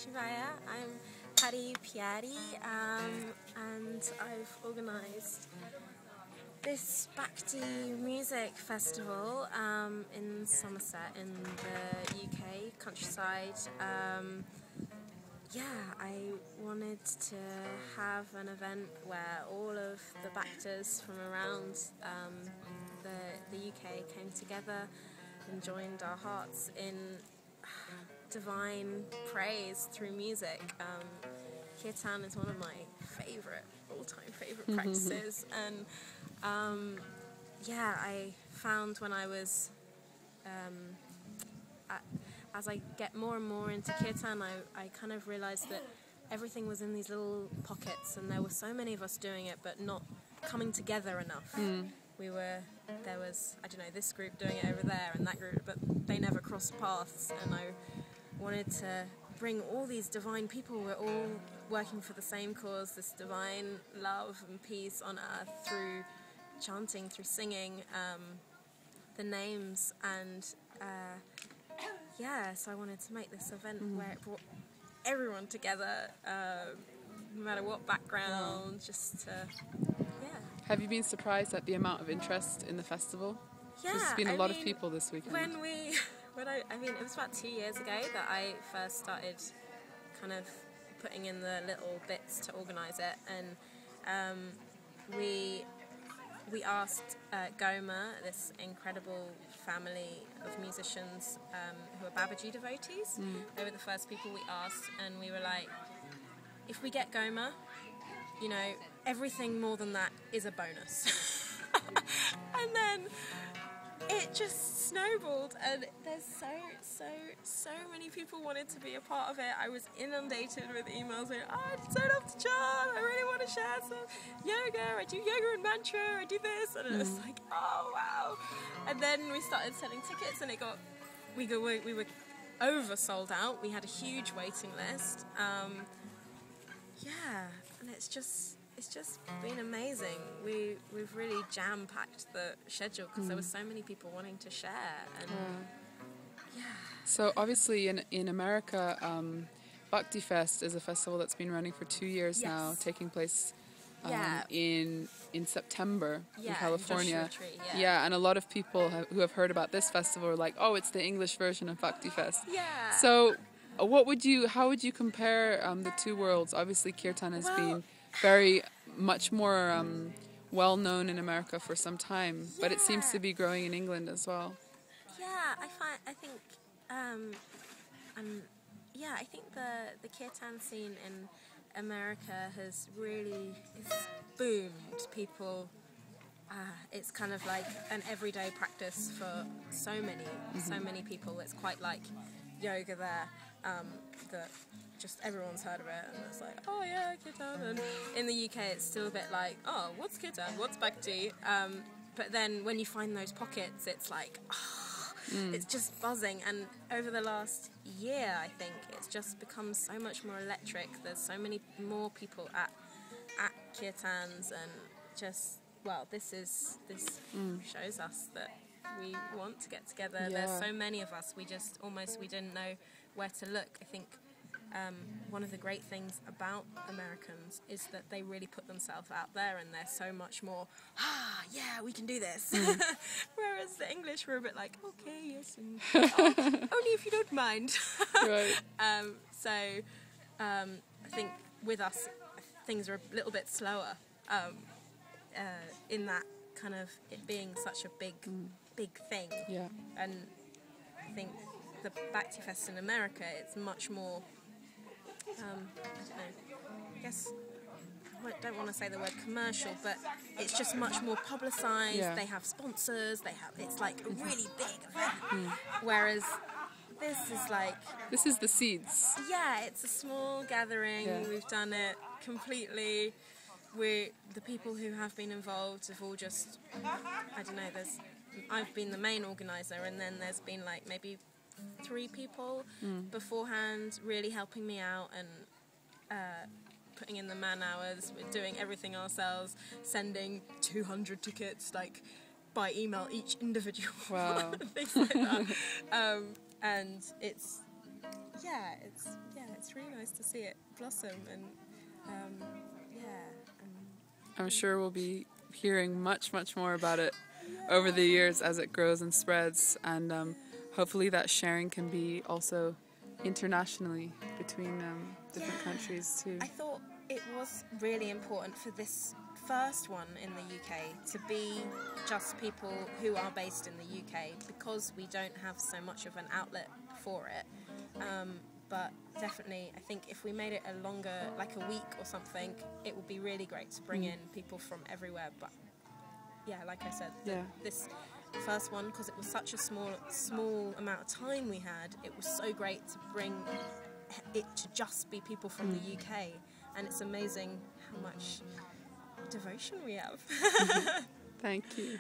Shivaya. I'm Hari Pyari, and I've organised this Bhakti Music Festival in Somerset in the UK countryside. I wanted to have an event where all of the Bhaktas from around the UK came together and joined our hearts in divine praise through music. Kirtan is one of my all-time favourite practices, and I found when I was as I get more and more into Kirtan, I kind of realised that everything was in these little pockets, and there were so many of us doing it but not coming together enough. There was, I don't know, this group doing it over there and that group, but they never crossed paths, and I wanted to bring all these divine people. We're all working for the same cause, this divine love and peace on earth, through chanting, through singing the names, and so I wanted to make this event where it brought everyone together, no matter what background, just to, Have you been surprised at the amount of interest in the festival? Yeah, There's been a lot of people this weekend. It was about 2 years ago that I first started kind of putting in the little bits to organise it, and we asked Goma, this incredible family of musicians who are Babaji devotees. They were the first people we asked, and we were like, if we get Goma, everything more than that is a bonus. And then it just snowballed, and there's so many people wanted to be a part of it. I was inundated with emails saying, I'd so love to chant, I really want to share some yoga, I do yoga and mantra, I do this, and it was like, oh wow. And then we started selling tickets, and we were over sold out. We had a huge waiting list. And it's just been amazing. We've really jam-packed the schedule because there were so many people wanting to share. And So obviously in America, Bhakti Fest is a festival that's been running for 2 years now, taking place in September in California. And a lot of people who have heard about this festival are like, oh, it's the English version of Bhakti Fest. So how would you compare the two worlds? Obviously Kirtan has been much more well known in America for some time, but it seems to be growing in England as well. I think the Kirtan scene in America has really boomed. People, it's kind of like an everyday practice for so many people. It's quite like yoga there, that just everyone's heard of it, and it's like, oh yeah, Kirtan. And in the UK it's still a bit like, oh, what's Kirtan, what's Bhakti? But then when you find those pockets, it's like, it's just buzzing. And over the last year, I think it's just become so much more electric. There's so many more people at Kirtans, and just, this shows us that we want to get together. There's so many of us, we didn't know where to look. I think one of the great things about Americans is that they really put themselves out there, and they're so much more, we can do this. Whereas the English were a bit like, okay, yes, and only if you don't mind. Right. I think with us, things are a little bit slower, in that kind of it being such a big thing. Yeah. And I think the Bhakti Fest in America, it's much more, I don't know, I guess I don't want to say the word commercial, but it's just much more publicised. They have sponsors, it's like a really big event. Whereas this is the seeds. It's a small gathering. We've done it completely. The people who have been involved have all just, I don't know, I've been the main organiser, and then there's been like maybe 3 people beforehand really helping me out and putting in the man hours. We're doing everything ourselves, sending 200 tickets like by email each individual. Wow. Things like that. And it's it's really nice to see it blossom, and I'm sure we'll be hearing much more about it over the years as it grows and spreads, and hopefully that sharing can be also internationally between different countries too. I thought it was really important for this first one in the UK to be just people who are based in the UK, because we don't have so much of an outlet for it. But definitely, I think if we made it a longer, like a week or something, it would be really great to bring in people from everywhere. But yeah, like I said, this first one, because it was such a small amount of time we had, it was so great to bring it to just be people from the UK, and it's amazing how much devotion we have. Thank you.